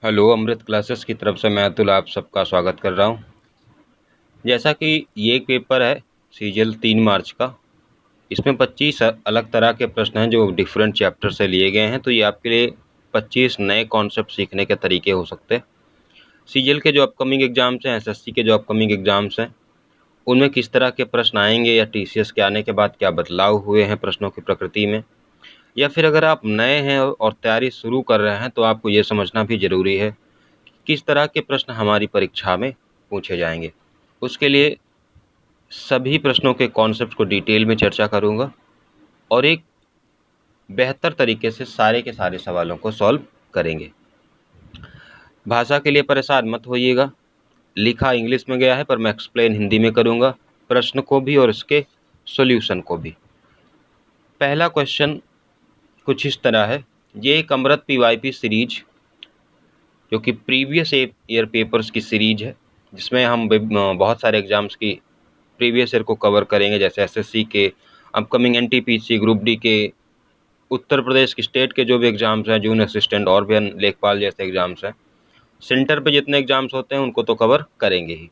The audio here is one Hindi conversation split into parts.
हेलो, अमृत क्लासेस की तरफ से मैं अतुल आप सबका स्वागत कर रहा हूं। जैसा कि ये एक पेपर है सीजीएल 3 मार्च का। इसमें 25 अलग तरह के प्रश्न हैं जो डिफरेंट चैप्टर से लिए गए हैं, तो ये आपके लिए 25 नए कॉन्सेप्ट सीखने के तरीके हो सकते हैं। सीजीएल के जो अपकमिंग एग्जाम्स हैं, एसएससी के जो अपकमिंग एग्जाम्स हैं, उनमें किस तरह के प्रश्न आएंगे या टीसीएस के आने के बाद क्या बदलाव हुए हैं प्रश्नों की प्रकृति में, या फिर अगर आप नए हैं और तैयारी शुरू कर रहे हैं तो आपको ये समझना भी ज़रूरी है किस तरह के प्रश्न हमारी परीक्षा में पूछे जाएंगे। उसके लिए सभी प्रश्नों के कॉन्सेप्ट को डिटेल में चर्चा करूंगा और एक बेहतर तरीके से सारे के सारे सवालों को सॉल्व करेंगे। भाषा के लिए परेशान मत होइएगा, लिखा इंग्लिश में गया है पर मैं एक्सप्लेन हिंदी में करूंगा, प्रश्न को भी और इसके सॉल्यूशन को भी। पहला क्वेश्चन कुछ इस तरह है। ये एक अमृत पीवाईपी सीरीज जो कि प्रीवियस ईयर पेपर्स की सीरीज है, जिसमें हम बहुत सारे एग्जाम्स की प्रीवियस ईयर को कवर करेंगे, जैसे एसएससी के, अपकमिंग एनटीपीसी, ग्रुप डी के, उत्तर प्रदेश की स्टेट के जो भी एग्जाम्स हैं, जून असिस्टेंट और भी लेखपाल जैसे एग्जाम्स हैं, सेंटर पे जितने एग्जाम्स होते हैं उनको तो कवर करेंगे ही।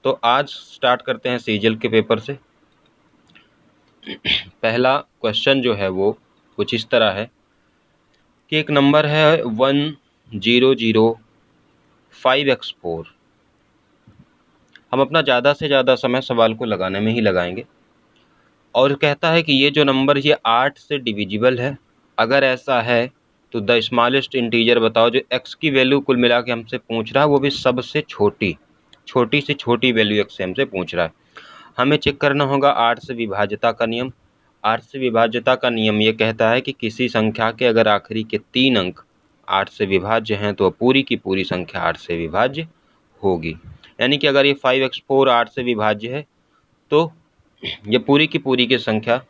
तो आज स्टार्ट करते हैं सीजीएल के पेपर से। पहला क्वेश्चन जो है वो कुछ इस तरह है कि एक नंबर है 1005x4। हम अपना ज़्यादा से ज़्यादा समय सवाल को लगाने में ही लगाएंगे और कहता है कि ये जो नंबर ये 8 से डिविजिबल है। अगर ऐसा है तो द स्मॉलेस्ट इंटीजर बताओ। जो x की वैल्यू कुल मिला के हमसे पूछ रहा है वो भी सबसे छोटी छोटी से छोटी वैल्यू x से हमसे पूछ रहा है। हमें चेक करना होगा 8 से विभाज्यता का नियम। 8 से विभाज्यता का नियम ये कहता है कि किसी संख्या के अगर आखिरी के 3 अंक 8 से विभाज्य हैं तो पूरी की पूरी संख्या 8 से विभाज्य होगी। यानी कि अगर ये 5x4 8 से विभाज्य है तो ये पूरी की पूरी की संख्या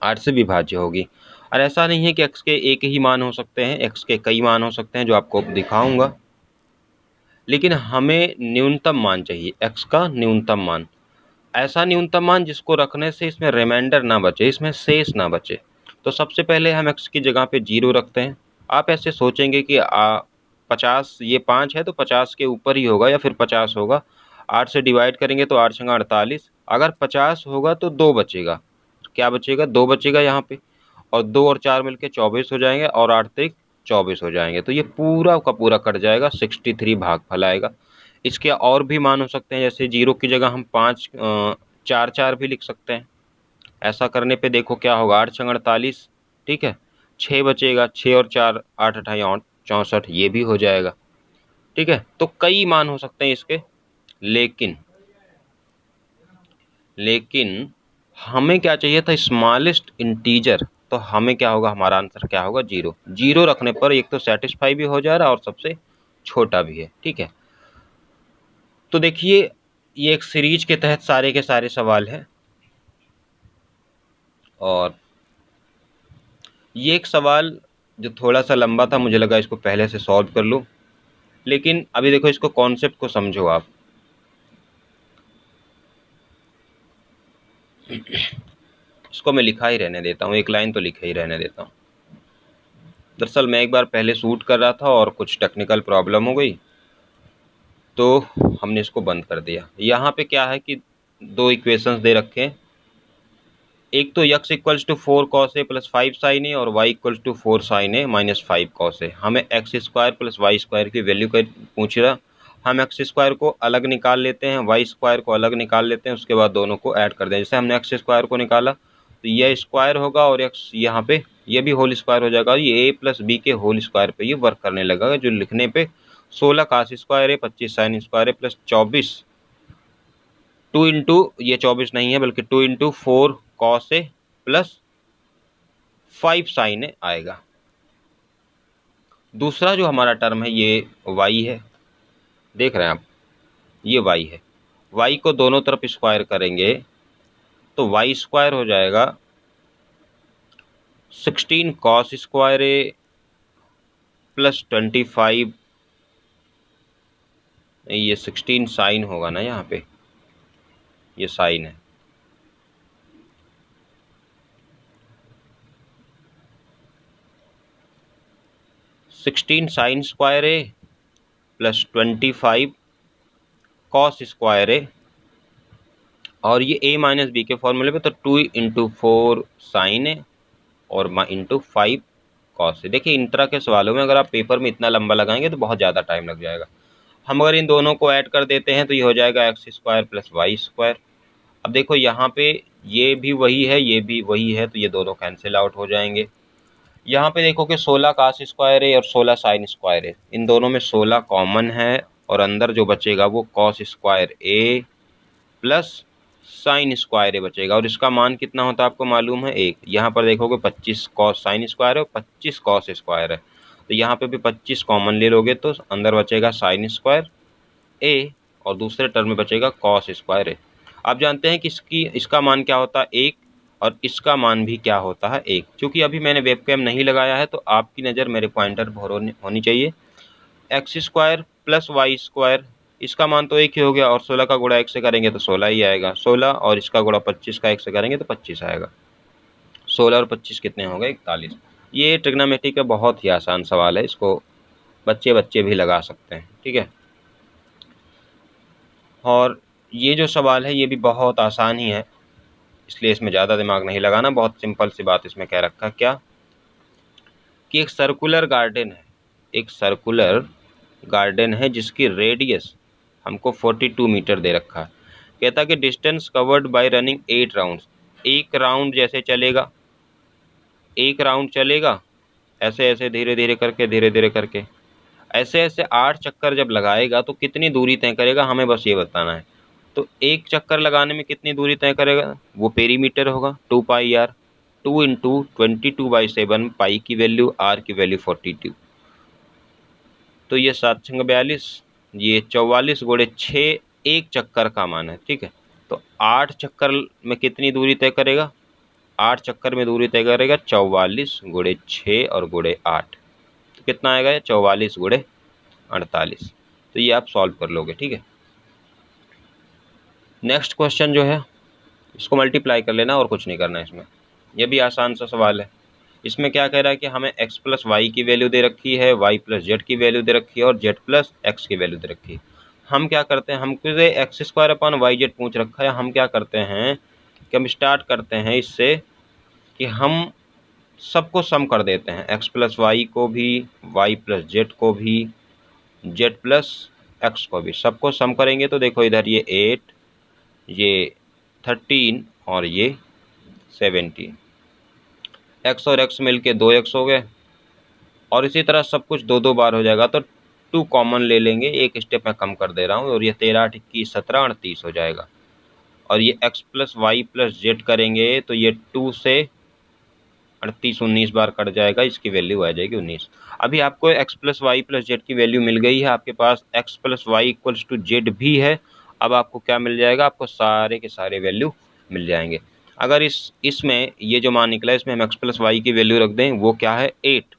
8 से विभाज्य होगी। और ऐसा नहीं है कि x के एक ही मान हो सकते हैं, x के कई मान हो सकते हैं जो आपको दिखाऊंगा, लेकिन हमें न्यूनतम मान चाहिए, x का न्यूनतम मान। ऐसा न्यूनतम मान जिसको रखने से इसमें रिमाइंडर ना बचे, इसमें शेष ना बचे। तो सबसे पहले हम x की जगह पे 0 रखते हैं। आप ऐसे सोचेंगे कि 50, ये 5 है तो 50 के ऊपर ही होगा या फिर 50 होगा। 8 से डिवाइड करेंगे तो 8 छंगा 48। अगर 50 होगा तो 2 बचेगा। क्या बचेगा? 2 बचेगा यहाँ पे, और 2 और 4 मिलके 24 हो जाएंगे और 8 त्रिक 24 हो जाएंगे। तो ये पूरा का पूरा कट जाएगा, 63 भागफल आएगा। इसके और भी मान हो सकते हैं, जैसे 0 की जगह हम 5 4 4 भी लिख सकते हैं। ऐसा करने पे देखो क्या होगा, 8 छंग 48, ठीक है, 6 बचेगा, 6 और 4 8 अठाई 64, ये भी हो जाएगा। ठीक है, तो कई मान हो सकते हैं इसके, लेकिन हमें क्या चाहिए था? Smallest integer. तो हमें क्या होगा? हमारा आंसर क्या होगा? 0। 0 रखने पर एक तो सेटिस्फाई भी हो जा रहा है और सबसे छोटा भी है। ठीक है, तो देखिए ये एक सीरीज के तहत सारे के सारे सवाल हैं और ये एक सवाल जो थोड़ा सा लंबा था, मुझे लगा इसको पहले से सॉल्व कर लूँ, लेकिन अभी देखो इसको कॉन्सेप्ट को समझो आप। इसको मैं लिखा ही रहने देता हूँ, एक लाइन तो लिखा ही रहने देता हूँ। दरअसल मैं एक बार पहले शूट कर रहा था और कुछ टेक्निकल प्रॉब्लम हो गई तो हमने इसको बंद कर दिया। यहाँ पे क्या है कि दो इक्वेशंस दे रखे हैं, एक तो x equals to 4 cos A plus 5 sine A और y equals to 4 sine A minus 5 cos A. हमें x square plus Y square की वैल्यू का पूछ रहा। हम एक्स स्क्वायर को अलग निकाल लेते हैं, वाई स्क्वायर को अलग निकाल लेते हैं, उसके बाद दोनों को ऐड कर दें। जैसे हमने एक्स स्क्वायर को निकाला तो ये स्क्वायर होगा और एक्स यहाँ पे ये भी होल स्क्वायर हो जाएगा। ये a प्लस बी के होल स्क्वायर पे ये वर्क करने लगेगा, जो लिखने पे 16 कास स्क्वायर है 25 साइन स्क्वायर है प्लस 24 2 इंटू, ये 24 नहीं है बल्कि 2 into 4 cos A plus 5 sine ए आएगा। दूसरा जो हमारा टर्म है ये y है, देख रहे हैं आप, ये y है। y को दोनों तरफ स्क्वायर करेंगे तो y स्क्वायर हो जाएगा 16 कॉस स्क्वायर ए प्लस 25, ये 16 साइन होगा ना, यहाँ पे ये साइन है। सिक्सटीन साइन स्क्वायर ए प्लस 25 कॉस स्क्वायर ए, और ये a माइनस बी के फॉर्मूले पे, तो 2 इंटू 4 साइन ए और इंटू 5 कॉस ए। देखिए इन तरह के सवालों में अगर आप पेपर में इतना लंबा लगाएंगे तो बहुत ज़्यादा टाइम लग जाएगा। हम अगर इन दोनों को ऐड कर देते हैं तो ये हो जाएगा X square plus Y square. अब देखो यहाँ पे ये भी वही है, ये भी वही है, तो ये दोनों कैंसिल आउट हो जाएंगे। यहाँ पे देखो कि 16 कास स्क्वायर है और 16 साइन स्क्वायर है, इन दोनों में 16 कॉमन है और अंदर जो बचेगा वो कॉस स्क्वायर ए प्लस साइन स्क्वायर ए बचेगा, और इसका मान कितना होता है आपको मालूम है 1। यहाँ पर देखोगे 25 कॉस साइन स्क्वायर है और 25 कॉस स्क्वायर है, तो यहाँ पे भी 25 कॉमन ले लोगे तो अंदर बचेगा साइन स्क्वायर ए और दूसरे टर्म में बचेगा कॉस स्क्वायर ए। आप जानते हैं कि इसका मान क्या होता है 1 और इसका मान भी क्या होता है 1। क्योंकि अभी मैंने वेबकैम नहीं लगाया है तो आपकी नज़र मेरे पॉइंटर पर होनी चाहिए। X square plus Y square, इसका मान तो 1 ही हो गया, और 16 का गुणा 1 से करेंगे तो 16 ही आएगा 16, और इसका गुणा 25 का 1 से करेंगे तो 25 आएगा। 16 और 25 कितने हो गए 41। ये ट्रिग्नोमेट्री का बहुत ही आसान सवाल है, इसको बच्चे भी लगा सकते हैं, ठीक है। और ये जो सवाल है ये भी बहुत आसान ही है, इसलिए इसमें ज़्यादा दिमाग नहीं लगाना, बहुत सिंपल सी बात इसमें कह रखा क्या कि एक सर्कुलर गार्डन है, एक सर्कुलर गार्डन है जिसकी रेडियस हमको 42 मीटर दे रखा है। कहता है कि distance covered by running 8 rounds, एक राउंड जैसे चलेगा, एक राउंड चलेगा ऐसे ऐसे धीरे धीरे करके ऐसे ऐसे 8 चक्कर जब लगाएगा तो कितनी दूरी तय करेगा, हमें बस ये बताना है। तो एक चक्कर लगाने में कितनी दूरी तय करेगा, वो पेरीमीटर होगा 2 पाई आर, 2 इंटू 22/7 पाई की वैल्यू, आर की वैल्यू 42, तो ये 7×42, ये 44 गुणे 6 एक चक्कर का मान है, ठीक है। तो 8 चक्कर में कितनी दूरी तय करेगा, 8 चक्कर में दूरी तय करेगा 44 गुणे 6 और गुणे 8, तो कितना आएगा 44 गुणे 48। तो ये आप सॉल्व कर लोगे, ठीक है। नेक्स्ट क्वेश्चन जो है इसको मल्टीप्लाई कर लेना और कुछ नहीं करना इसमें, ये भी आसान सा सवाल है। इसमें क्या कह रहा है कि हमें x प्लस वाई की वैल्यू दे रखी है, y प्लस जेड की वैल्यू दे रखी है और z प्लस एक्स की वैल्यू दे रखी है। हम क्या करते हैं, हमको X square upon Y Z पूछ रखा है, हम क्या करते हैं कि हम स्टार्ट करते हैं इससे कि हम सबको सम कर देते हैं, x प्लस वाई को भी, y प्लस जेड को भी, z प्लस एक्स को भी, सबको सम करेंगे तो देखो इधर ये 8, ये 13 और ये 17, x और x मिल के 2x हो गए, और इसी तरह सब कुछ 2 बार हो जाएगा, तो 2 कॉमन ले लेंगे, एक स्टेप मैं कम कर दे रहा हूँ, और ये 13 8 21 17 38 हो जाएगा। और ये x plus Y plus Z करेंगे तो ये 2 से 38 19 बार कट जाएगा, इसकी वैल्यू आ जाएगी 19। अभी आपको x plus Y plus Z की वैल्यू मिल गई है, आपके पास x plus Y equals to Z भी है। अब आपको क्या मिल जाएगा, आपको सारे के सारे वैल्यू मिल जाएंगे। अगर इसमें ये जो मान निकला है इसमें हम x प्लस वाई की वैल्यू रख दें, वो क्या है 8,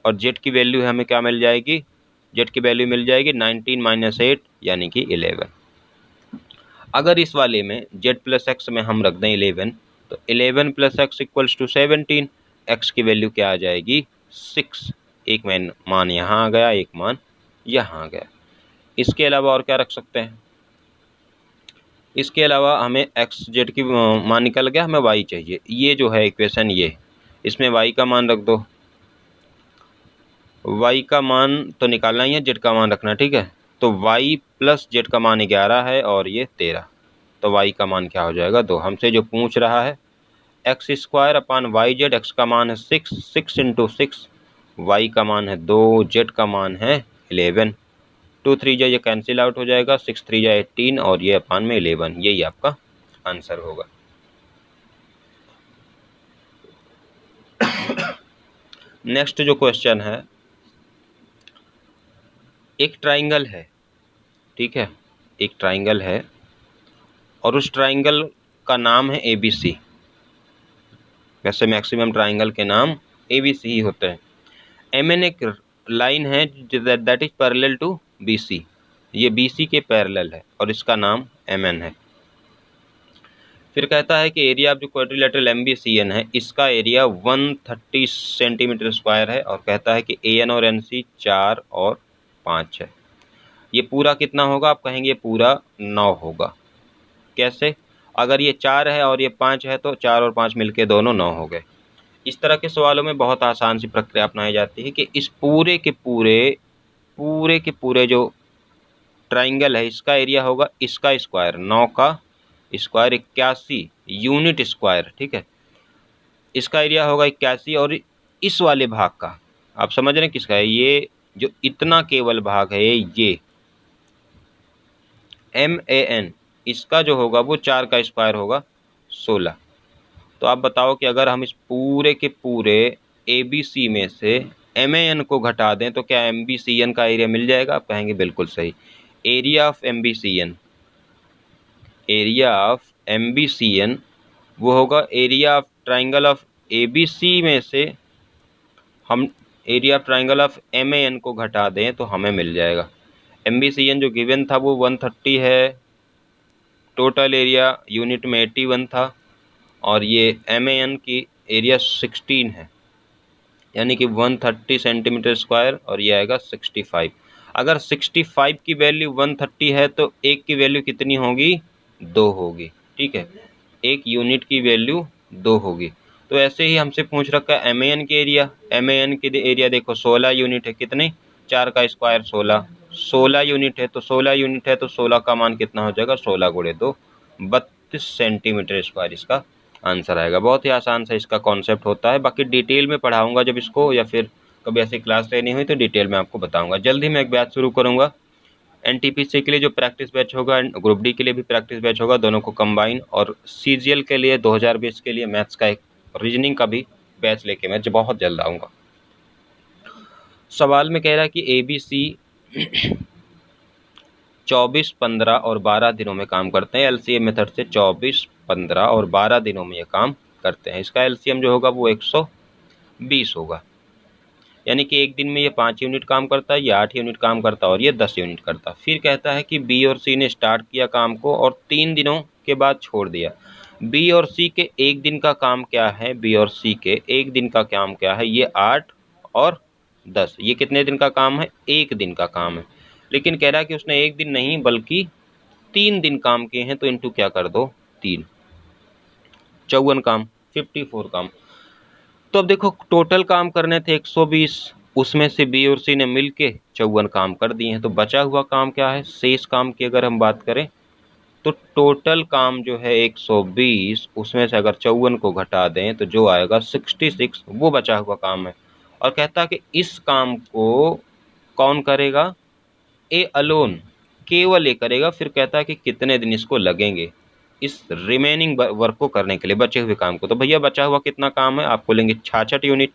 और जेड की वैल्यू हमें क्या मिल जाएगी, जेड की वैल्यू मिल जाएगी 19 माइनस 8 यानी कि 11। अगर इस वाले में जेड प्लस एक्स में हम रख दें 11, तो 11 प्लस एक्स इक्वल्स टू 17, एक्स की वैल्यू क्या आ जाएगी 6, एक मान यहाँ आ गया, एक मान यहाँ आ गया। इसके अलावा और क्या रख सकते हैं, इसके अलावा हमें एक्स जेड की मान निकल गया, हमें वाई चाहिए, ये जो है इक्वेशन ये, इसमें वाई का मान रख दो, वाई का मान तो निकालना ही है, जेड का मान रखना, ठीक है। तो वाई प्लस जेड का मान 11 है और ये 13, तो वाई का मान क्या हो जाएगा 2। हमसे जो पूछ रहा है X square upon Y Z, एक्स का मान है 6, 6 इंटू 6, वाई का मान है 2, जेड का मान है 11, 2 3 जा ये कैंसिल आउट हो जाएगा, 6 3 जा 18 और ये अपान में 11, यही आपका आंसर होगा। नेक्स्ट जो क्वेश्चन है, एक ट्राइंगल है, ठीक है, एक ट्राइंगल है और उस ट्राइंगल का नाम है ABC। वैसे मैक्सिमम ट्राइंगल के नाम ABC ही होते हैं। MN एक लाइन है that is parallel to BC, ये BC के पैरेलल है और इसका नाम MN है। फिर कहता है कि एरिया ऑफ जो क्वाड्रिलेटरल MBCN है, इसका एरिया 130 सेंटीमीटर स्क्वायर है, और कहता है कि AN और NC 4 और 5 है। ये पूरा कितना होगा, आप कहेंगे ये पूरा 9 होगा। कैसे? अगर ये 4 है और ये 5 है तो 4 और 5 मिलके दोनों 9 हो गए। इस तरह के सवालों में बहुत आसान सी प्रक्रिया अपनाई जाती है कि इस पूरे के पूरे जो ट्राइंगल है इसका एरिया होगा इसका स्क्वायर, 9 का स्क्वायर 81 यूनिट स्क्वायर, ठीक है। इसका एरिया होगा 81 और इस वाले भाग का आप समझ रहे हैं किसका है, ये जो इतना केवल भाग है ये MAN, इसका जो होगा वो 4 का स्क्वायर होगा 16। तो आप बताओ कि अगर हम इस पूरे के पूरे ABC में से MAN को घटा दें तो क्या MBCN का एरिया मिल जाएगा? आप कहेंगे बिल्कुल सही। एरिया ऑफ MBCN वो होगा area of triangle of ABC में से हम area of triangle of MAN को घटा दें तो हमें मिल जाएगा। MBCN जो गिवन था वो 130 है, टोटल एरिया यूनिट में 81 था, और ये MAN की एरिया 16 है, यानी कि 130 सेंटीमीटर स्क्वायर, और ये आएगा 65। अगर 65 की वैल्यू 130 है तो एक की वैल्यू कितनी होगी? 2 होगी, ठीक है। एक यूनिट की वैल्यू 2 होगी। तो ऐसे ही हमसे पूछ रखा है MAN के एरिया। MAN के एरिया देखो 16 यूनिट है, कितने? 4 का स्क्वायर 16, 16 यूनिट है तो 16 यूनिट है तो 16 का मान कितना हो जाएगा? 16 गुणे 2, 32 सेंटीमीटर स्क्वायर इसका आंसर आएगा। बहुत ही आसान सा इसका कॉन्सेप्ट होता है। बाकी डिटेल में पढ़ाऊंगा जब इसको, या फिर कभी ऐसी क्लास लेनी हुई तो डिटेल में आपको बताऊंगा। जल्द ही मैं एक बैच शुरू करूंगा NTPC के लिए, जो प्रैक्टिस बैच होगा, ग्रुप डी के लिए भी प्रैक्टिस बैच होगा, दोनों को कंबाइन, और CGL के लिए 2020 के लिए मैथ्स का एक रीजनिंग का भी बैच लेके मैं बहुत जल्द आऊँगा। सवाल में कह रहा है कि ABC 24, 15 और 12 दिनों में काम करते हैं। LCM मेथड से 24, 15 और 12 दिनों में ये काम करते हैं। इसका LCM जो होगा वो 120 होगा, यानी कि एक दिन में ये 5 यूनिट काम करता है, ये 8 यूनिट काम करता है और ये 10 यूनिट करता है। फिर कहता है कि B और C ने स्टार्ट किया काम को और 3 दिनों के बाद छोड़ दिया। B और C के एक दिन का काम क्या है? B और C के एक दिन का काम क्या है? ये 8 और 10, ये कितने दिन का काम है? एक दिन का काम है। लेकिन कह रहा है कि उसने एक दिन नहीं बल्कि 3 दिन काम किए हैं, तो इंटू क्या कर दो? 3, 54 काम, 54 काम। तो अब देखो टोटल काम करने थे 120, उसमें से B और C ने मिलके 54 काम कर दिए हैं। तो बचा हुआ काम क्या है? शेष काम की अगर हम बात करें तो टोटल काम जो है 120, उसमें से अगर 54 को घटा दें तो जो आएगा 66, वो बचा हुआ काम है। और कहता है कि इस काम को कौन करेगा? ए अलोन, केवल ए करेगा। फिर कहता है कि कितने दिन इसको लगेंगे इस रिमेनिंग वर्क को करने के लिए, बचे हुए काम को। तो भैया बचा हुआ कितना काम है? आपको लेंगे 66 यूनिट।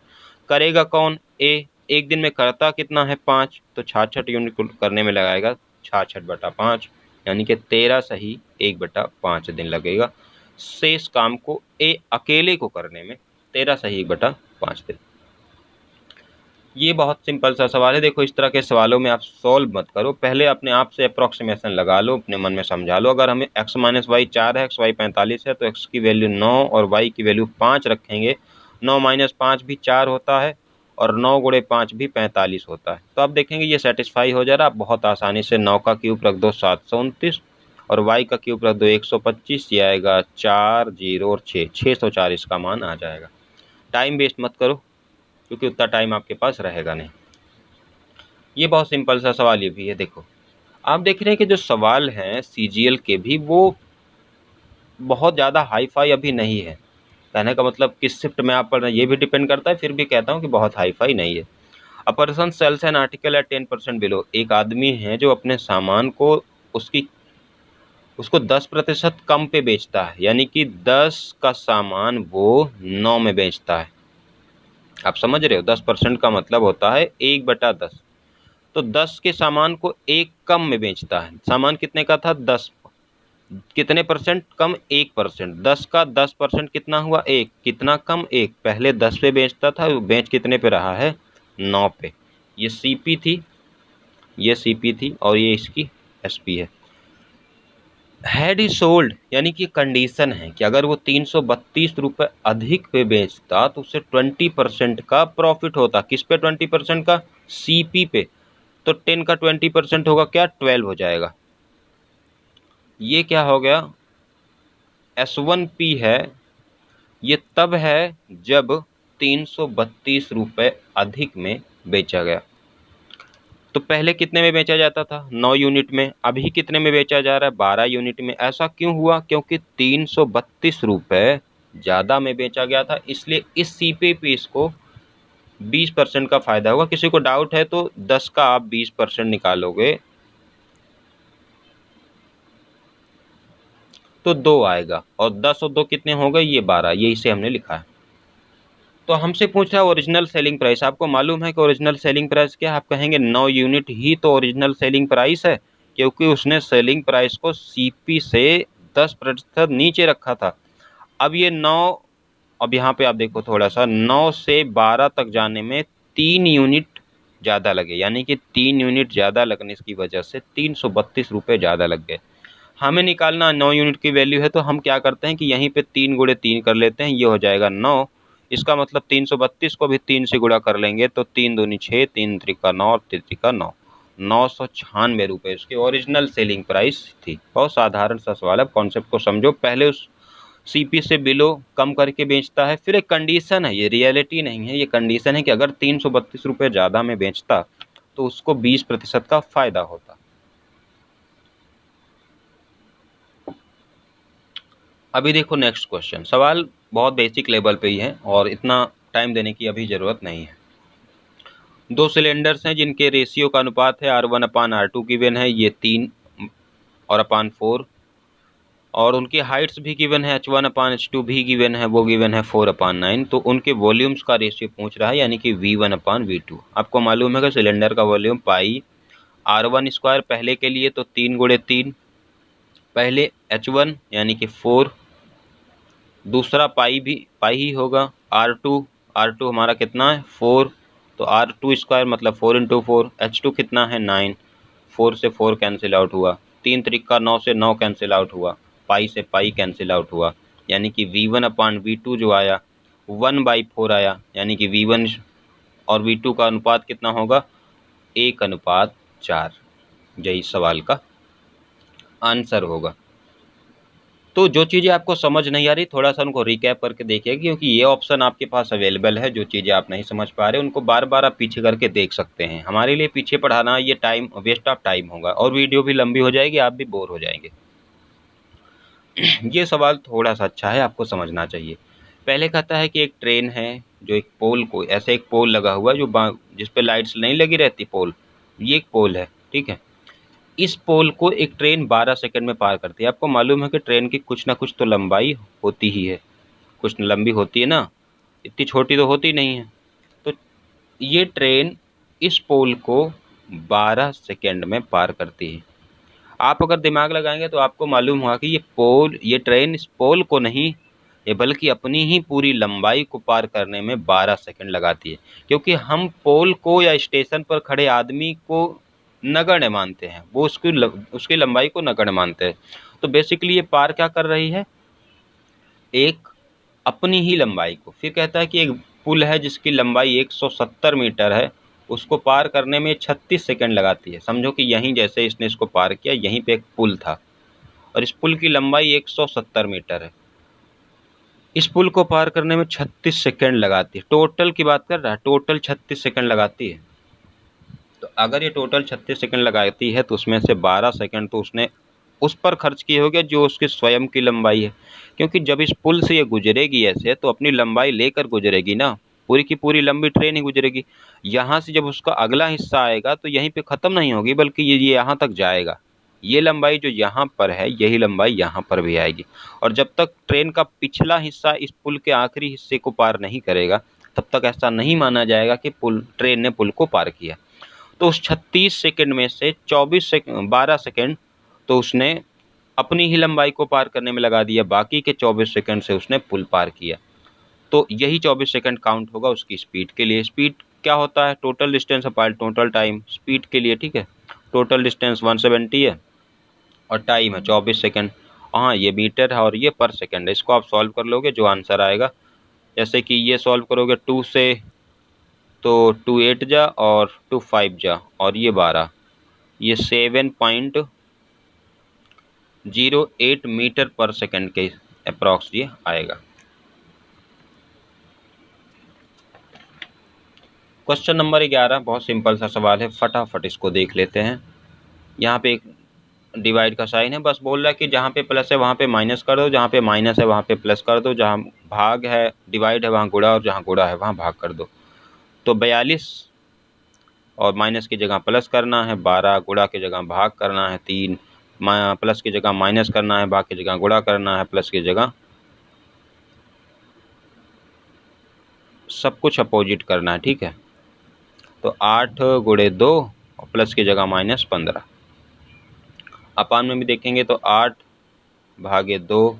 करेगा कौन? ए। एक दिन में करता कितना है? 5, तो 66 यूनिट को करने में लगाएगा 66/5, यानी कि 13 सही 1/5 दिन लगेगा। शेष काम को ए अकेले को करने में 13 सही 1/5 दिन। ये बहुत सिंपल सा सवाल है। देखो इस तरह के सवालों में आप सॉल्व मत करो, पहले अपने आप से अप्रोक्सीमेशन लगा लो, अपने मन में समझा लो। अगर हमें x - y 4 है, xy 45 है, तो x की वैल्यू 9 और y की वैल्यू 5 रखेंगे। 9 - 5 भी 4 होता है और 9 गुणे 5 भी 45 होता है। तो आप देखेंगे ये सेटिस्फाई हो जा रहा है। आप बहुत आसानी से 9 का क्यूब रख दो 729 और y का क्यूब रख दो 125, ये आएगा 4, 0 और 6, 604 इसका मान आ जाएगा। टाइम वेस्ट मत करो क्योंकि उतना टाइम आपके पास रहेगा नहीं। ये बहुत सिंपल सा सवाल ये भी है। देखो आप देख रहे हैं कि जो सवाल हैं CGL के भी वो बहुत ज़्यादा हाई फाई अभी नहीं है। कहने का मतलब किस शिफ्ट में आप पढ़ रहे हैं ये भी डिपेंड करता है, फिर भी कहता हूँ कि बहुत हाई फाई नहीं है। A person sells an article at 10% below, एक आदमी है जो अपने सामान को उसको 10% कम पे बेचता है, यानी कि 10 का सामान वो 9 में बेचता है। आप समझ रहे हो? 10% का मतलब होता है 1/10। तो 10 के सामान को 1 कम में बेचता है। सामान कितने का था? 10। कितने परसेंट कम? 1%। 10 का 10% कितना हुआ? 1। कितना कम? 1। पहले 10 पे बेचता था, बेच कितने पे रहा है? 9 पे। ये CP थी, ये CP थी और ये इसकी SP है। हैड ही सोल्ड, यानी कि कंडीशन है कि अगर वो 332 रुपये अधिक पे बेचता तो उसे 20% का प्रॉफिट होता। किस पे 20% का? CP पे। तो 10 का 20% होगा क्या, 12 हो जाएगा। ये क्या हो गया, S1P है, ये तब है जब 332 रुपये अधिक में बेचा गया। तो पहले कितने में बेचा जाता था, 9 यूनिट में, अभी कितने में बेचा जा रहा है, 12 यूनिट में। ऐसा क्यों हुआ, क्योंकि 332 रुपये ज़्यादा में बेचा गया था, इसलिए इस CP को 20% का फायदा होगा। किसी को डाउट है तो 10 का आप 20% निकालोगे तो 2 आएगा, और 10 और 2 कितने हो गए, ये 12, ये इसे हमने लिखा है। तो हमसे पूछ रहा है ओरिजिनल सेलिंग प्राइस। आपको मालूम है कि ओरिजिनल सेलिंग प्राइस क्या है, आप कहेंगे 9 यूनिट ही तो ओरिजिनल सेलिंग प्राइस है, क्योंकि उसने सेलिंग प्राइस को CP से 10% नीचे रखा था। अब ये 9, अब यहाँ पे आप देखो थोड़ा सा, 9 से 12 तक जाने में 3 यूनिट ज़्यादा लगे, यानी कि 3 यूनिट ज़्यादा लगने की वजह से 332 रुपये ज़्यादा लग गए। हमें निकालना 9 यूनिट की वैल्यू है, तो हम क्या करते हैं कि यहीं पे 3 गुणे 3 कर लेते हैं, ये हो जाएगा 9। इसका मतलब 332 को भी 3 से गुणा कर लेंगे तो 3 दूनी 6, 3 त्रिका 9 और 3 त्रिका 9, 996 रुपये उसकी ओरिजिनल सेलिंग प्राइस थी। बहुत साधारण सा सवाल है, कॉन्सेप्ट को समझो। पहले उस CP से बिलो कम करके बेचता है, फिर एक कंडीशन है, ये रियलिटी नहीं है, ये कंडीशन है कि अगर 332 रुपये ज़्यादा में बेचता तो उसको 20% का फायदा होता। अभी देखो नेक्स्ट क्वेश्चन, सवाल बहुत बेसिक लेवल पे ही है और इतना टाइम देने की अभी ज़रूरत नहीं है। 2 सिलेंडर्स हैं जिनके रेशियो का अनुपात है R1/R2 गिवन है, ये 3 और अपान 4, और उनकी हाइट्स भी गिवन है, H1/H2 भी गिवन है, वो गिवन है 4/9। तो उनके वॉल्यूम्स का रेशियो पूछ रहा है, यानी कि V1/V2। आपको मालूम है कि सिलेंडर का वॉल्यूम पाई R1² पहले के लिए तो 3 गुणे 3, पहले H1 यानी कि 4, दूसरा पाई ही होगा, R2 हमारा कितना है 4, तो R2² मतलब 4×4, H2 कितना है 9, 4 से 4 कैंसिल आउट हुआ, 3 त्रिका 9 से 9 कैंसिल आउट हुआ, पाई से पाई कैंसिल आउट हुआ, यानी कि V1/V2 जो आया 1/4 आया, यानी कि V1 और V2 का अनुपात कितना होगा, 1/4। यही सवाल का आंसर होगा। तो जो चीज़ें आपको समझ नहीं आ रही, थोड़ा सा उनको रिकैप करके देखिए, क्योंकि ये ऑप्शन आपके पास अवेलेबल है। जो चीज़ें आप नहीं समझ पा रहे उनको बार बार आप पीछे करके देख सकते हैं। हमारे लिए पीछे पढ़ाना ये टाइम वेस्ट ऑफ टाइम होगा और वीडियो भी लंबी हो जाएगी, आप भी बोर हो जाएंगे। ये सवाल थोड़ा सा अच्छा है, आपको समझना चाहिए। पहले कहता है कि एक ट्रेन है जो एक पोल को, ऐसे एक पोल लगा हुआ है जो जिस पे लाइट्स नहीं लगी रहती, पोल, ये एक पोल है, ठीक है। इस पोल को एक ट्रेन 12 सेकंड में पार करती है। आपको मालूम है कि ट्रेन की कुछ ना कुछ तो लंबाई होती ही है, कुछ लंबी होती है ना, इतनी छोटी तो होती नहीं है। तो ये ट्रेन इस पोल को 12 सेकंड में पार करती है। आप अगर दिमाग लगाएंगे तो आपको मालूम होगा कि ये ट्रेन इस पोल को नहीं, ये बल्कि अपनी ही पूरी लंबाई को पार करने में 12 सेकंड लगाती है। क्योंकि हम पोल को या स्टेशन पर खड़े आदमी को नगण्य मानते हैं, वो उसकी लंबाई को नगण्य मानते हैं। तो बेसिकली ये पार क्या कर रही है, एक अपनी ही लंबाई को। फिर कहता है कि एक पुल है जिसकी लंबाई 170 मीटर है, उसको पार करने में 36 सेकंड लगाती है। समझो कि यहीं जैसे इसने इसको पार किया, यहीं पे एक पुल था और इस पुल की लंबाई 170 मीटर है। इस पुल को पार करने में 36 सेकंड लगाती है। टोटल की बात कर रहा है, टोटल 36 सेकंड लगाती है। तो अगर ये टोटल 36 सेकंड लगाती है तो उसमें से 12 सेकंड तो उसने उस पर खर्च किए होंगे जो उसकी स्वयं की लंबाई है। क्योंकि जब इस पुल से ये गुजरेगी ऐसे तो अपनी लंबाई लेकर गुजरेगी ना, पूरी की पूरी लंबी ट्रेन ही गुजरेगी। यहाँ से जब उसका अगला हिस्सा आएगा तो यहीं पे ख़त्म नहीं होगी, बल्कि ये यहाँ तक जाएगा। ये लंबाई जो यहाँ पर है यही लंबाई यहाँ पर भी आएगी। और जब तक ट्रेन का पिछला हिस्सा इस पुल के आखिरी हिस्से को पार नहीं करेगा तब तक ऐसा नहीं माना जाएगा कि ट्रेन ने पुल को पार किया। तो उस 36 सेकंड में से 12 सेकंड तो उसने अपनी ही लंबाई को पार करने में लगा दिया, बाकी के 24 सेकंड से उसने पुल पार किया। तो यही 24 सेकंड काउंट होगा उसकी स्पीड के लिए। स्पीड क्या होता है, total distance apart total time, speed के लिए, ठीक है। टोटल डिस्टेंस 170 है और टाइम है 24 सेकंड। हाँ, ये मीटर है और ये पर सेकंड है। इसको आप सॉल्व कर लोगे, जो आंसर आएगा, जैसे कि ये सॉल्व करोगे 2 से तो 2 8 जा और 2 5 जा और ये 12, ये 7.08 मीटर पर सेकंड के अप्रॉक्स ये आएगा। क्वेश्चन नंबर 11 बहुत सिंपल सा सवाल है, फटाफट इसको देख लेते हैं। यहाँ पे एक डिवाइड का साइन है, बस बोल रहा है कि जहाँ पे प्लस है वहाँ पे माइनस कर दो, जहाँ पे माइनस है वहाँ पे प्लस कर दो, जहाँ भाग है डिवाइड है वहाँ गुणा और जहाँ गुणा है वहाँ भाग कर दो। तो 42 और माइनस की जगह प्लस करना है 12, गुणा की जगह भाग करना है 3, प्लस की जगह माइनस करना है, भाग की जगह गुणा करना है, प्लस की जगह सब कुछ अपोजिट करना है। ठीक है, तो 8 गुणे 2 और प्लस की जगह -15। अपान में भी देखेंगे तो 8 भागे 2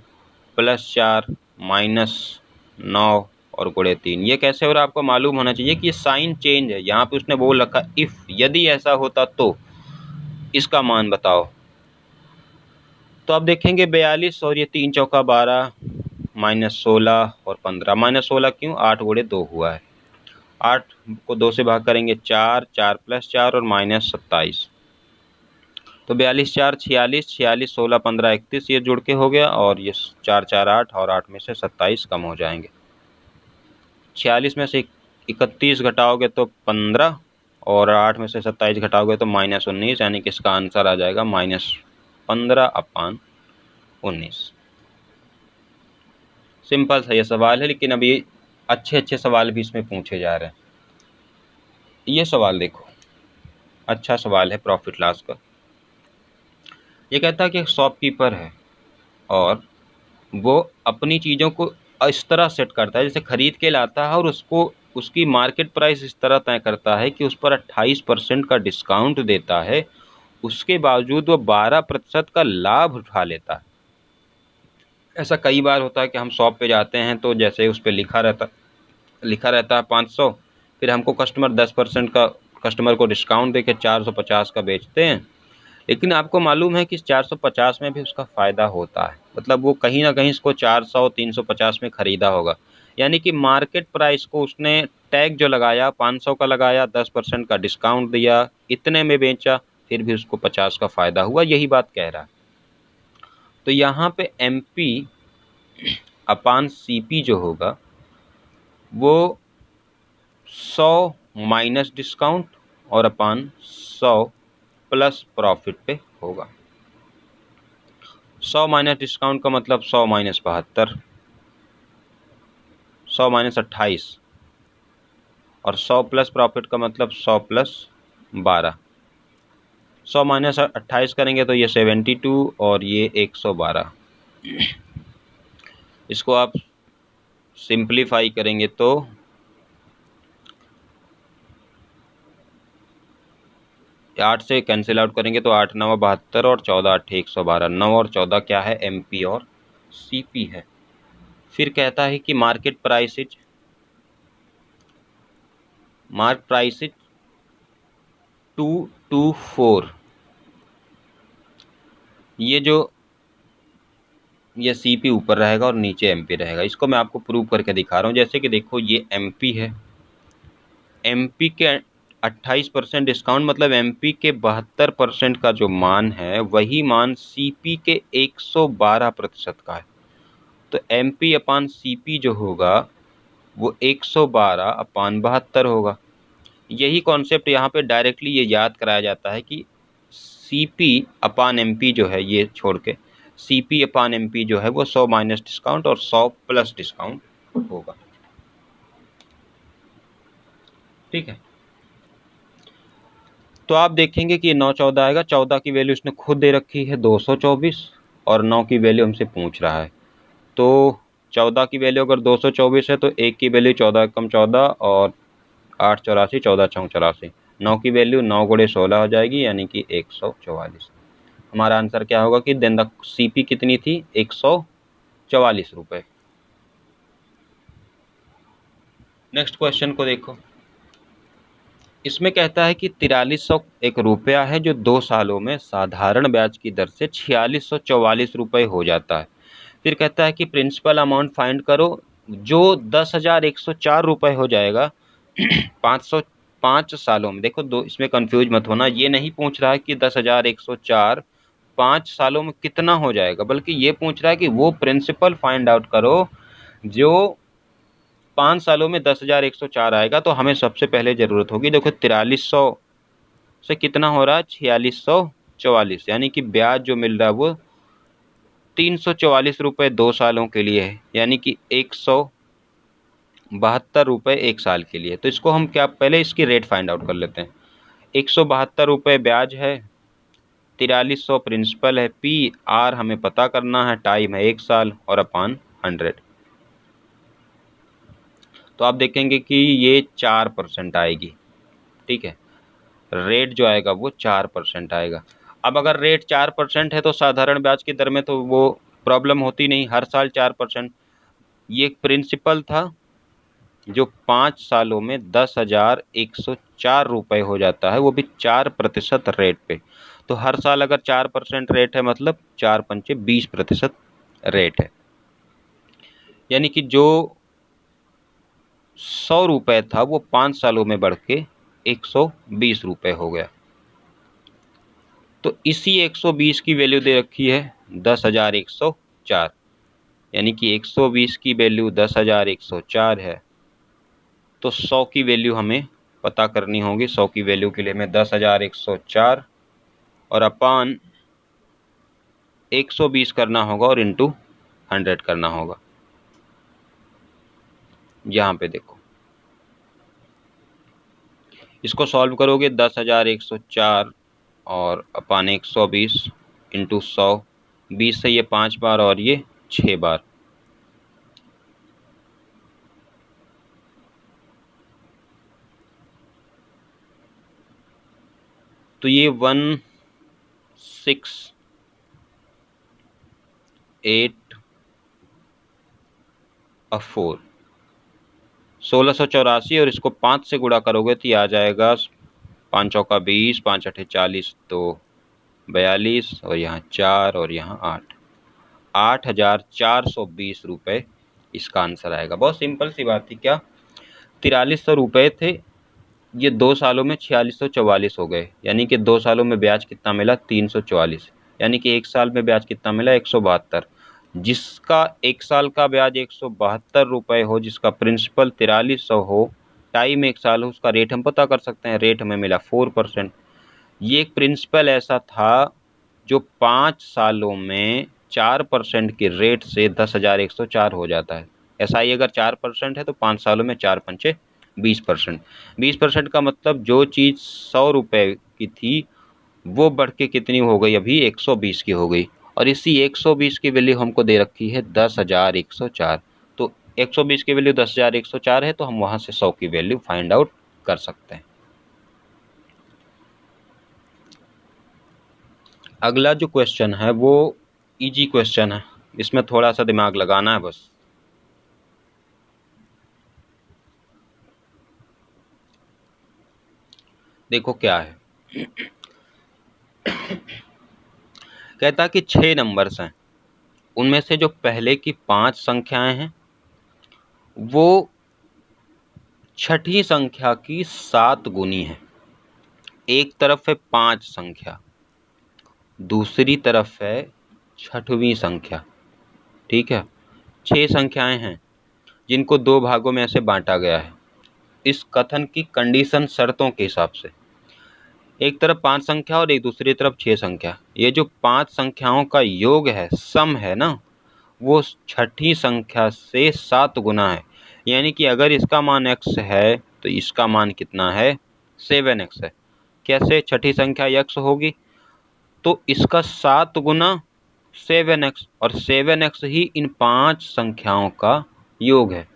प्लस 4 -9 और गुणे 3। ये कैसे हो रहा है आपको मालूम होना चाहिए कि ये साइन चेंज है। यहाँ पे उसने बोल रखा इफ़, यदि ऐसा होता तो इसका मान बताओ। तो अब देखेंगे 42 और ये 3 चौका 12 -16 और 15। -16 क्यों, 8 गुणे 2 हुआ है। 8 को 2 से भाग करेंगे 4, 4 + 4 और -27। तो 42 4 46, 46 16 15 31 ये जुड़ के हो गया और ये 4 4 8 और 8 में से 27 कम हो जाएंगे। 46 में से 31 घटाओगे तो 15 और 8 में से 27 घटाओगे तो -19, यानी कि इसका आंसर आ जाएगा -15/19। सिंपल सा ये सवाल है, लेकिन अभी अच्छे अच्छे सवाल भी इसमें पूछे जा रहे हैं। ये सवाल देखो, अच्छा सवाल है प्रॉफिट लॉस का। ये कहता है कि एक शॉपकीपर है और वो अपनी चीज़ों को इस तरह सेट करता है जैसे खरीद के लाता है और उसको उसकी मार्केट प्राइस इस तरह तय करता है कि उस पर 28% का डिस्काउंट देता है, उसके बावजूद वो 12% का लाभ उठा लेता है। ऐसा कई बार होता है कि हम शॉप पे जाते हैं तो जैसे उस पर लिखा रहता है 500, फिर हमको कस्टमर 10% का कस्टमर को डिस्काउंट देके 450 का बेचते हैं। लेकिन आपको मालूम है कि इस 450 में भी उसका फ़ायदा होता है, मतलब वो कहीं ना कहीं इसको 400 350 में ख़रीदा होगा, यानी कि मार्केट प्राइस को उसने टैग जो लगाया 500 का लगाया, 10% का डिस्काउंट दिया, इतने में बेचा, फिर भी उसको 50 का फ़ायदा हुआ। यही बात कह रहा है। तो यहाँ पे MP/CP जो होगा वो 100 माइनस डिस्काउंट और अपान 100 प्लस प्रॉफिट पे होगा। 100 माइनस डिस्काउंट का मतलब 100 माइनस 72, 100 माइनस 28 और 100 प्लस प्रॉफिट का मतलब 100 प्लस 12। 100 माइनस 28 करेंगे तो ये 72 और ये 112। इसको आप सिंप्लीफाई करेंगे तो 8 से कैंसिल आउट करेंगे तो 8 9 72 और 14 8 112। 9 और 14 क्या है, MP और CP है। फिर कहता है कि मार्क प्राइस इज 224। ये CP ऊपर रहेगा और नीचे MP रहेगा। इसको मैं आपको प्रूव करके दिखा रहा हूँ। जैसे कि देखो ये MP है, MP के 28% डिस्काउंट मतलब MP के 72% का जो मान है वही मान CP के 112% का है। तो MP/CP जो होगा वो 112/72 होगा। यही कॉन्सेप्ट यहाँ पे डायरेक्टली ये याद कराया जाता है कि CP/MP जो है, ये छोड़ के CP/MP जो है वो 100 माइनस डिस्काउंट और 100 प्लस डिस्काउंट होगा। ठीक है, तो आप देखेंगे कि 9 14 आएगा। 14 की वैल्यू उसने खुद दे रखी है 224 और 9 की वैल्यू हमसे पूछ रहा है। तो 14 की वैल्यू अगर 224 है तो 1 की वैल्यू 14 कम 14 और 8 84, 14 6 84। 9 की वैल्यू 9 गुणे 16 हो जाएगी, यानी कि 144। हमारा आंसर क्या होगा कि देन द CP कितनी थी, 144 रुपये। नेक्स्ट क्वेश्चन को देखो। इसमें कहता है कि 4300 एक रुपया है जो 2 सालों में साधारण ब्याज की दर से 4644 रुपये हो जाता है। फिर कहता है कि प्रिंसिपल अमाउंट फाइंड करो जो 10,104 रुपये हो जाएगा 505 सालों में, देखो दो, इसमें कंफ्यूज मत होना, ये नहीं पूछ रहा है कि 10,104 5 सालों में कितना हो जाएगा, बल्कि ये पूछ रहा है कि वो प्रिंसिपल फाइंड आउट करो जो 5 सालों में 10,104 आएगा। तो हमें सबसे पहले ज़रूरत होगी, देखो 4300 से कितना हो रहा है, 4644, यानी कि ब्याज जो मिल रहा है वो 344 रुपये 2 सालों के लिए है, यानी कि 172 रुपये 1 साल के लिए। तो इसको हम क्या, पहले इसकी रेट फाइंड आउट कर लेते हैं। 172 रुपये ब्याज है, 4300 प्रिंसिपल है, पी आर हमें पता करना है, टाइम है 1 साल, और अपान 100। तो आप देखेंगे कि ये 4% आएगी, ठीक है। रेट जो आएगा वो 4% आएगा। अब अगर रेट 4% है तो साधारण ब्याज की दर में तो वो प्रॉब्लम होती नहीं, हर साल 4%। ये एक प्रिंसिपल था जो 5 सालों में 10,104 रुपये हो जाता है, वो भी 4% रेट पे। तो हर साल अगर 4% रेट है, मतलब 4 पंचे 20% रेट है, यानी कि जो 100 रुपये था वो 5 सालों में बढ़ के 120 रुपये हो गया। तो इसी 120 की वैल्यू दे रखी है 10,104, यानी कि 120 की वैल्यू 10,104 है। तो 100 की वैल्यू हमें पता करनी होगी। 100 की वैल्यू के लिए हमें 10,104 और अपान 120 करना होगा और इंटू 100 करना होगा। यहाँ पे देखो, इसको सॉल्व करोगे 10,104 और अपान 120 इंटू 100, 20 से ये 5 बार और ये 6 बार, तो ये 1684 1684, और इसको 5 से गुणा करोगे तो ये आ जाएगा 5 चौका 20, 5 अठे 40, तो 42, और यहाँ 4 और यहाँ 8, 8,420 रुपये इसका आंसर आएगा। बहुत सिंपल सी बात थी क्या, 4300 रुपये थे, ये 2 सालों में 4644 हो गए, यानी कि 2 सालों में ब्याज कितना मिला, 344, यानी कि 1 साल में ब्याज कितना मिला, 172। जिसका 1 साल का ब्याज 172 रुपये हो, जिसका प्रिंसिपल 4300 हो, टाइम 1 साल हो, उसका रेट हम पता कर सकते हैं। रेट हमें मिला 4%। ये एक प्रिंसिपल ऐसा था जो 5 सालों में 4% के रेट से 10,104 हो जाता है। SI अगर 4% है तो 5 सालों में 4 पंचे 20%। 20% का मतलब जो चीज़ 100 रुपये की थी वो बढ़ के कितनी हो गई, अभी 120 की हो गई, और इसी 120 की वैल्यू हमको दे रखी है 10,104। तो 120 की वैल्यू 10,104 है, तो हम वहाँ से 100 की वैल्यू फाइंड आउट कर सकते हैं। अगला जो क्वेश्चन है वो इजी क्वेश्चन है, इसमें थोड़ा सा दिमाग लगाना है बस। देखो क्या है, कहता कि 6 नंबर्स हैं, उनमें से जो पहले की 5 संख्याएं हैं वो छठी संख्या की 7 गुनी है। एक तरफ है 5 संख्या, दूसरी तरफ है छठवीं संख्या, ठीक है। 6 संख्याएं हैं जिनको 2 भागों में ऐसे बांटा गया है इस कथन की कंडीशन शर्तों के हिसाब से। एक तरफ 5 संख्या और एक दूसरी तरफ 6 संख्या। ये जो 5 संख्याओं का योग है, सम है ना, वो छठी संख्या से 7 गुना है, यानी कि अगर इसका मान x है तो इसका मान कितना है, 7x है। कैसे, छठी संख्या x होगी तो इसका 7 गुना 7x, और 7x ही इन 5 संख्याओं का योग है।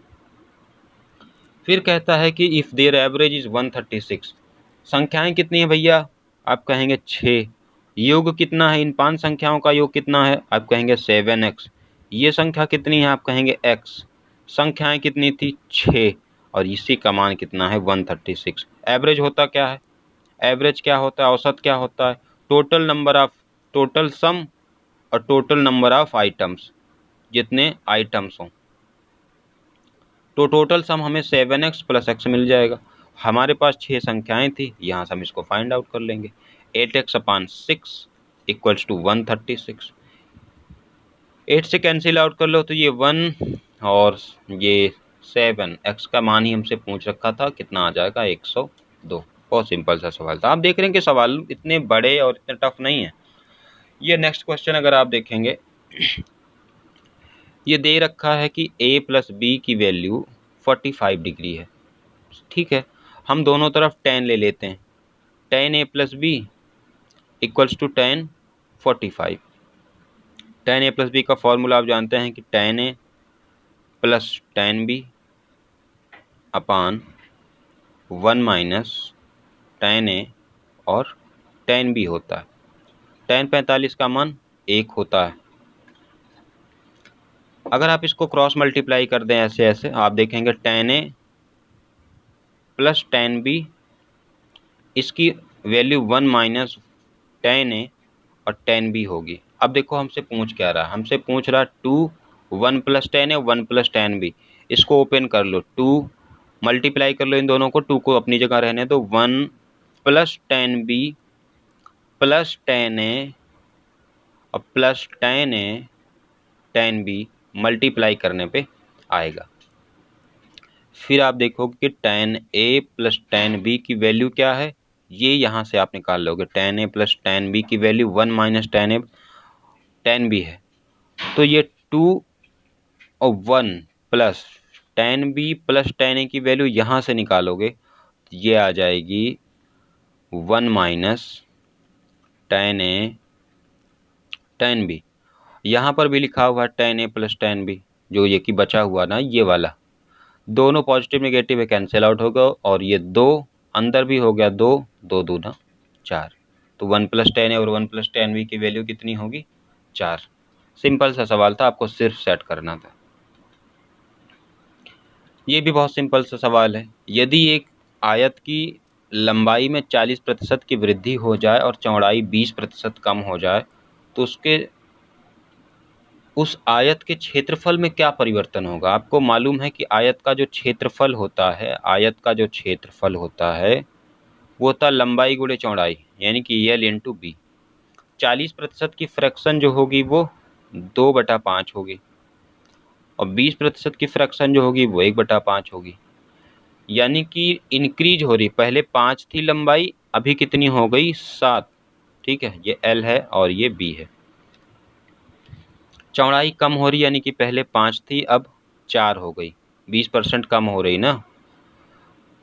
फिर कहता है कि इफ़ देयर एवरेज इज 136, संख्याएं कितनी है भैया, आप कहेंगे 6। योग कितना है, इन 5 संख्याओं का योग कितना है, आप कहेंगे 7x। ये संख्या कितनी है, आप कहेंगे x। संख्याएं कितनी थी, 6, और इसी का मान कितना है, 136। एवरेज होता क्या है, एवरेज क्या होता है, औसत क्या होता है, total number of, total sum और टोटल नंबर ऑफ आइटम्स, जितने आइटम्स हों। तो टोटल सम हमें 7x प्लस x मिल जाएगा। हमारे पास 6 संख्याएं थी, यहाँ से हम इसको फाइंड आउट कर लेंगे। 8x/6 equals to 136। 8 से कैंसिल आउट कर लो तो ये 1 और ये 7, x का मान ही हमसे पूछ रखा था, कितना आ जाएगा 102। बहुत सिंपल सा सवाल था। आप देख रहे हैं कि सवाल इतने बड़े और इतने टफ नहीं है। ये नेक्स्ट क्वेश्चन अगर आप देखेंगे, ये दे रखा है कि a प्लस बी की वैल्यू 45 डिग्री है। ठीक है, हम दोनों तरफ tan ले लेते हैं। tan a plus B equals to tan 45। tan a plus B का फॉर्मूला आप जानते हैं कि tan a plus tan b upon 1 minus tan a और tan b होता है। tan 45 का मान 1 होता है। अगर आप इसको क्रॉस मल्टीप्लाई कर दें ऐसे ऐसे, आप देखेंगे tan a plus tan b, इसकी वैल्यू 1 माइनस tan a और tan b होगी। अब देखो हमसे पूछ क्या रहा है, हमसे पूछ रहा 2 1 plus tan a 1 plus tan b। इसको ओपन कर लो, 2 मल्टीप्लाई कर लो इन दोनों को, 2 को अपनी जगह रहने दो, 1 plus tan b plus tan a और plus tan a tan b multiply करने पे आएगा। फिर आप देखोगे कि tan a plus tan b की वैल्यू क्या है, ये यहाँ से आप निकाल लोगे। tan a plus tan b की value 1 minus tan a tan b है, तो ये 2 और 1 plus tan b plus tan a की वैल्यू यहाँ से निकालोगे, ये आ जाएगी 1 minus tan a tan b। यहाँ पर भी लिखा हुआ है tan a plus tan b, जो ये कि बचा हुआ ना ये वाला, दोनों पॉजिटिव नेगेटिव है, कैंसिल आउट होगा और ये 2 अंदर भी हो गया, 2 2 दूना 4। तो 1 प्लस tan a और 1 प्लस tan b की वैल्यू कितनी होगी, 4। सिंपल सा सवाल था, आपको सिर्फ सेट करना था। ये भी बहुत सिंपल सा सवाल है। यदि एक आयत की लंबाई में 40% की वृद्धि हो जाए और चौड़ाई 20% कम हो जाए तो उस आयत के क्षेत्रफल में क्या परिवर्तन होगा। आपको मालूम है कि आयत का जो क्षेत्रफल होता है, आयत का जो क्षेत्रफल होता है वो होता है लंबाई गुणे चौड़ाई, यानी कि L इंटू बी। 40% की फ्रैक्शन जो होगी वो 2/5 होगी और 20% की फ्रैक्शन जो होगी वो 1/5 होगी। यानी कि इंक्रीज हो रही, पहले 5 थी लंबाई, अभी कितनी हो गई 7। ठीक है, ये L है और ये B है। चौड़ाई कम हो रही, यानी कि पहले 5 थी अब 4 हो गई, 20% कम हो रही ना।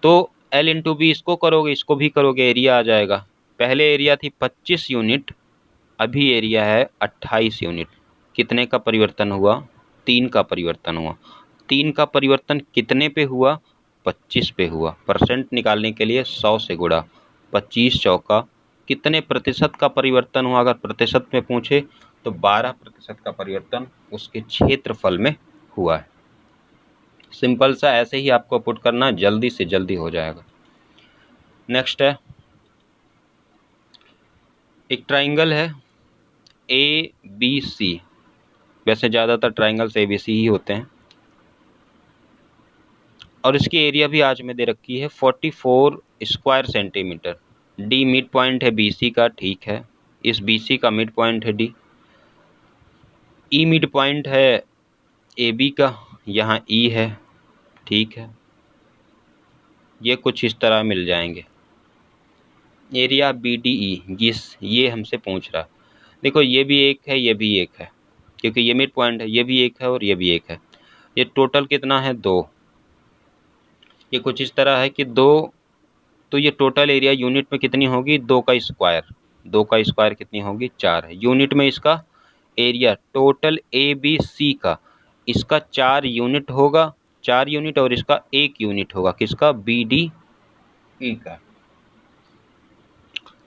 तो L इंटू बी इसको करोगे, इसको भी करोगे, एरिया आ जाएगा। पहले एरिया थी 25 यूनिट, अभी एरिया है 28 यूनिट। कितने का परिवर्तन हुआ, 3 का परिवर्तन हुआ। 3 का परिवर्तन कितने पे हुआ, 25 पे हुआ। परसेंट निकालने के लिए 100 से गुणा, 25 चौका कितने प्रतिशत का परिवर्तन हुआ। अगर प्रतिशत में पूछे तो 12% का परिवर्तन उसके क्षेत्रफल में हुआ है। सिंपल सा, ऐसे ही आपको पुट करना, जल्दी से जल्दी हो जाएगा। नेक्स्ट है, एक ट्राइंगल है ABC, वैसे ज़्यादातर ट्राइंगल्स ABC ही होते हैं, और इसकी एरिया भी आज में दे रखी है 44 square centimetre. D mid point है BC का, ठीक है, इस BC का मिड पॉइंट है D। E मिड पॉइंट है AB का, यहाँ E है, ठीक है। ये कुछ इस तरह मिल जाएंगे। एरिया BDE, ये हमसे पूछ रहा। देखो ये भी एक है, ये भी एक है, क्योंकि ये मिड पॉइंट है, ये भी एक है और ये भी एक है। ये टोटल कितना है, 2। ये कुछ इस तरह है कि 2, तो ये टोटल एरिया यूनिट में कितनी होगी, 2 का स्क्वायर। 2 का स्क्वायर कितनी होगी, 4 है। यूनिट में इसका एरिया टोटल ABC का, इसका 4 यूनिट होगा, 4 यूनिट, और इसका 1 यूनिट होगा, किसका, BDE का।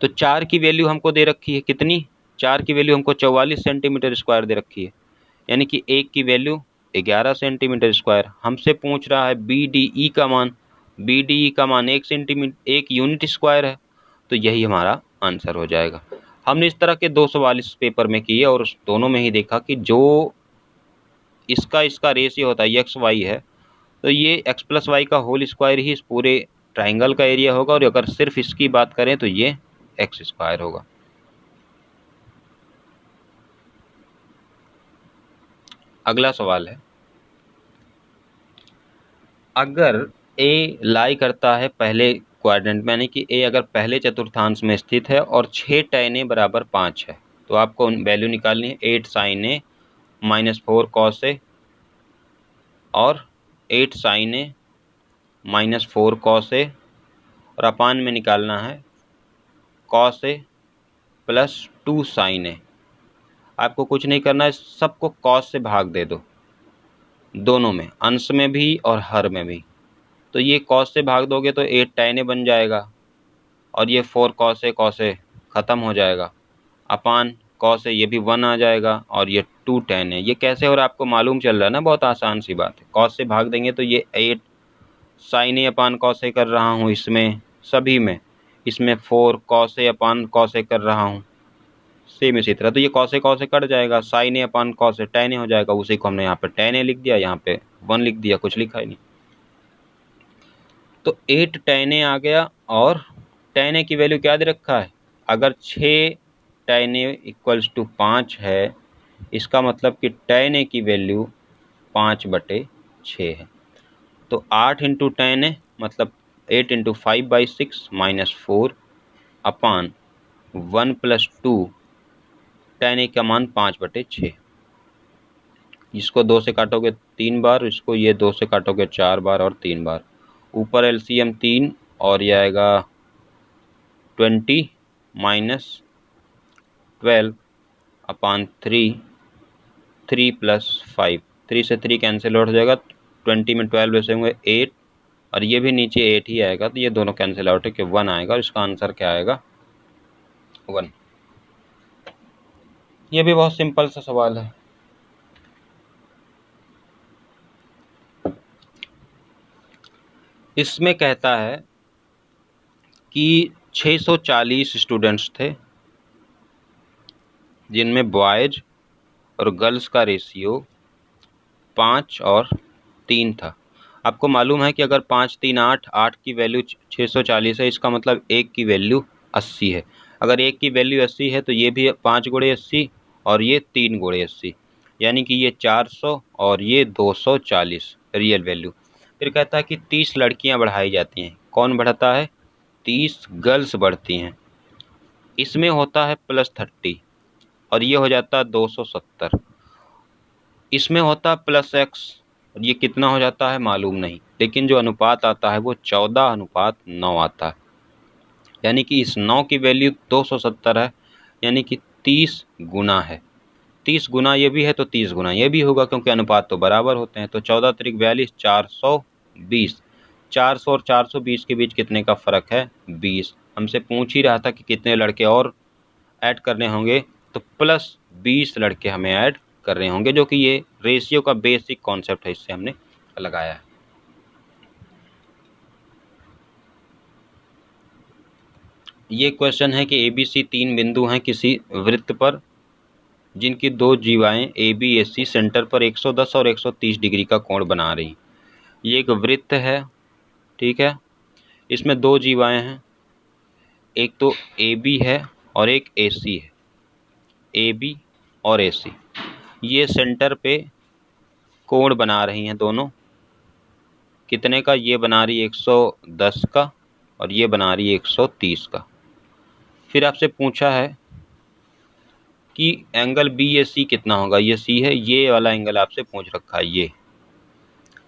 तो 4 की वैल्यू हमको दे रखी है कितनी, 4 की वैल्यू हमको 44 सेंटीमीटर स्क्वायर दे रखी है, यानी कि 1 की वैल्यू 11 सेंटीमीटर स्क्वायर। हमसे पूछ रहा है BDE का मान, BDE का मान 1 सेंटीमीटर 1 यूनिट स्क्वायर है, तो यही हमारा आंसर हो जाएगा। हमने इस तरह के 2 सवाल इस पेपर में किए और दोनों में ही देखा कि जो इसका रेशियो होता है XY है, तो ये x प्लस वाई का होल स्क्वायर ही इस पूरे ट्राइंगल का एरिया होगा, और अगर सिर्फ इसकी बात करें तो ये एक्स स्क्वायर होगा। अगला सवाल है, अगर ए लाई करता है पहले क्वाड्रेंट में, यानी कि ए अगर पहले चतुर्थांश में स्थित है और 6 tan a बराबर 5 है, तो आपको वैल्यू निकालनी है 8 sin a minus 4 cos a और 8 sin a minus 4 cos a, और अपान में निकालना है cos a plus 2 sin a। आपको कुछ नहीं करना है, सबको cos से भाग दे दो, दोनों में, अंश में भी और हर में भी। तो ये cos से भाग दोगे तो 8 tan a बन जाएगा, और ये 4 cos a ख़त्म हो जाएगा, अपान cos a ये भी 1 आ जाएगा, और ये 2 tan a। ये कैसे और आपको मालूम चल रहा है ना, बहुत आसान सी बात है। cos से भाग देंगे तो ये 8 sin a upon cos a कर रहा हूँ इसमें सभी में, इसमें 4 cos a upon cos a कर रहा हूँ, सेम इसी तरह। तो ये cos a कट जाएगा, sin a upon cos a tan a हो जाएगा, उसी को हमने यहाँ पे tan a लिख दिया, यहाँ पे 1 लिख दिया, कुछ लिखा ही नहीं। तो 8 tan a आ गया, और tan a की वैल्यू क्या दे रखा है, अगर 6 tan a इक्वल्स टू 5 है, इसका मतलब कि tan a की वैल्यू 5/6 है। तो 8 इंटू tan a मतलब 8 into 5/6 minus 4 upon 1 plus 2, tan a का मान 5/6। इसको 2 से काटोगे 3 बार, इसको ये 2 से काटोगे 4 बार और 3 बार, ऊपर एलसीएम 3 और ये आएगा 20 माइनस 12 अपान 3, 3 प्लस 5, 3 से 3 कैंसिल आउट हो जाएगा, 20 में 12 वैसे होंगे 8, और ये भी नीचे 8 ही आएगा, तो ये दोनों कैंसिल आउट है कि 1 आएगा, और इसका आंसर क्या आएगा 1। ये भी बहुत सिंपल सा सवाल है। इसमें कहता है कि 640 स्टूडेंट्स थे, जिनमें बॉयज और गर्ल्स का रेशियो 5 और 3 था। आपको मालूम है कि अगर 5 3 8, 8 की वैल्यू 640 है, इसका मतलब 1 की वैल्यू 80 है। अगर 1 की वैल्यू 80 है तो ये भी 5 गुणे 80 और ये 3 गुणे 80, यानी कि ये 400 और ये 240 रियल वैल्यू। फिर कहता है कि 30 लड़कियां बढ़ाई जाती हैं। कौन बढ़ता है, 30 गर्ल्स बढ़ती हैं। इसमें होता है +30 और ये हो जाता है 270। इसमें होता है +x और ये कितना हो जाता है मालूम नहीं, लेकिन जो अनुपात आता है वो 14:9 आता है, यानी कि इस 9 की वैल्यू 270 है, यानी कि 30 गुना है। 30 गुना ये भी है तो 30 गुना ये भी होगा, क्योंकि अनुपात तो बराबर होते हैं। तो 14 त्रिक 42, 420। 400 और 420 के बीच कितने का फ़र्क है, 20। हमसे पूछ ही रहा था कि कितने लड़के और ऐड करने होंगे, तो +20 लड़के हमें ऐड कर रहे होंगे, जो कि ये रेशियो का बेसिक कॉन्सेप्ट है, इससे हमने लगाया है। ये क्वेश्चन है कि ABC 3 बिंदु हैं किसी वृत्त पर, जिनकी 2 जीवाएं ABAC सेंटर पर 110 और 130 डिग्री का कोण बना रही। ये एक वृत्त है, ठीक है। इसमें 2 जीवाएं हैं, एक तो AB है और एक AC है। AB और AC ये सेंटर पे कोण बना रही हैं दोनों। कितने का, ये बना रही 110 का और ये बना रही 130 का। फिर आपसे पूछा है कि एंगल BAC कितना होगा, ये C है, ये वाला एंगल आपसे पूछ रखा है। ये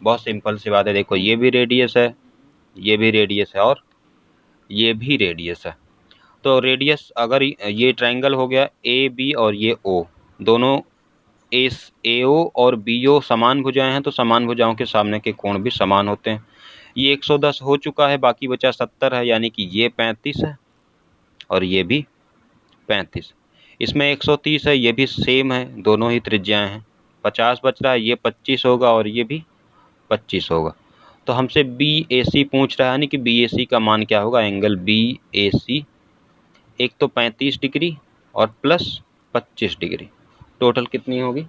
बहुत सिंपल सी बात है, देखो ये भी रेडियस है, ये भी रेडियस है, और ये भी रेडियस है। तो रेडियस अगर ये ट्रायंगल हो गया AB और ये O, दोनों AO और BO समान भुजाएं हैं, तो समान भुजाओं के सामने के कोण भी समान होते हैं। ये 110 हो चुका है, बाकी बचा 70 है, यानी कि ये 35 है और ये भी 35। इसमें 130 है, ये भी सेम है, दोनों ही त्रिज्याएं हैं। 50 बच रहा है, ये 25 होगा और ये भी 25 होगा। तो हमसे BAC पूछ रहा है, यानी कि BAC का मान क्या होगा, एंगल BAC एक तो 35 डिग्री और प्लस 25 डिग्री, टोटल कितनी होगी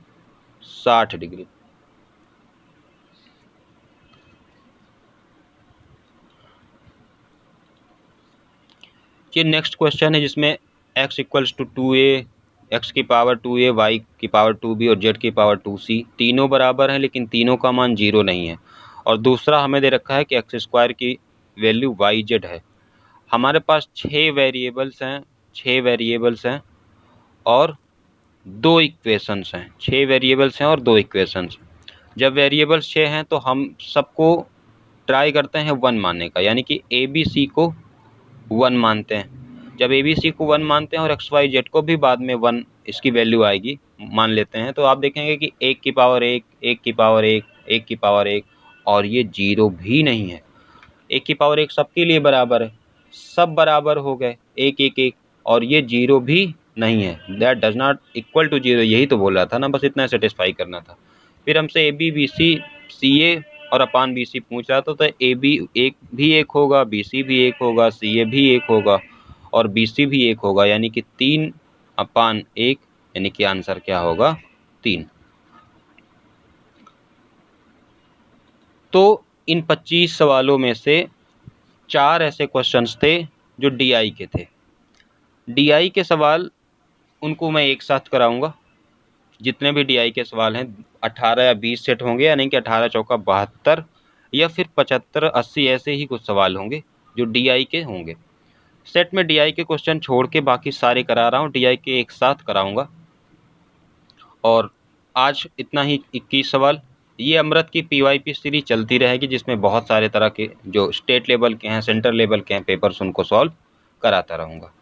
60 डिग्री। ये नेक्स्ट क्वेश्चन है जिसमें x equals to 2a, x की पावर 2a, y की पावर 2b और z की पावर 2c तीनों बराबर हैं, लेकिन तीनों का मान 0 नहीं है। और दूसरा हमें दे रखा है कि एक्स स्क्वायर की वैल्यू yz है। हमारे पास 6 वेरिएबल्स हैं और 2 इक्वेशंस हैं। 6 वेरिएबल्स हैं और 2 इक्वेशंस। जब वेरिएबल्स 6 हैं तो हम सबको ट्राई करते हैं 1 मानने का, यानी कि ABC को 1 मानते हैं। जब ABC को 1 मानते हैं और XYZ को भी बाद में 1 इसकी वैल्यू आएगी मान लेते हैं, तो आप देखेंगे कि 1 की पावर 1, 1 की पावर 1, 1 की पावर 1 और ये 0 भी नहीं है। 1 की पावर 1 सबके लिए बराबर है, सब बराबर हो गए 1 1 1 और ये 0 भी नहीं है। That does not equal to 0, यही तो बोल रहा था ना, बस इतना सेटिस्फाई करना था। फिर हमसे AB BC CA और अपान BC पूछ रहा था, तो AB एक भी 1 होगा, BC भी 1 होगा, CA भी 1 होगा और BC भी 1 होगा, यानी कि 3 अपान 1, यानी कि आंसर क्या होगा 3। तो इन 25 सवालों में से 4 ऐसे क्वेश्चंस थे जो DI के थे। DI के सवाल उनको मैं एक साथ कराऊंगा। जितने भी DI के सवाल हैं 18 या 20 सेट होंगे, यानी कि 18 चौका 72 या फिर 75 80 ऐसे ही कुछ सवाल होंगे जो DI के होंगे। सेट में DI के क्वेश्चन छोड़ के बाकी सारे करा रहा हूँ, DI के एक साथ कराऊंगा। और आज इतना ही, 21 सवाल। ये अमृत की PYP सीरीज चलती रहेगी, जिसमें बहुत सारे तरह के जो स्टेट लेवल के हैं, सेंटर लेवल के हैं पेपर्स, उनको सॉल्व कराता रहूँगा।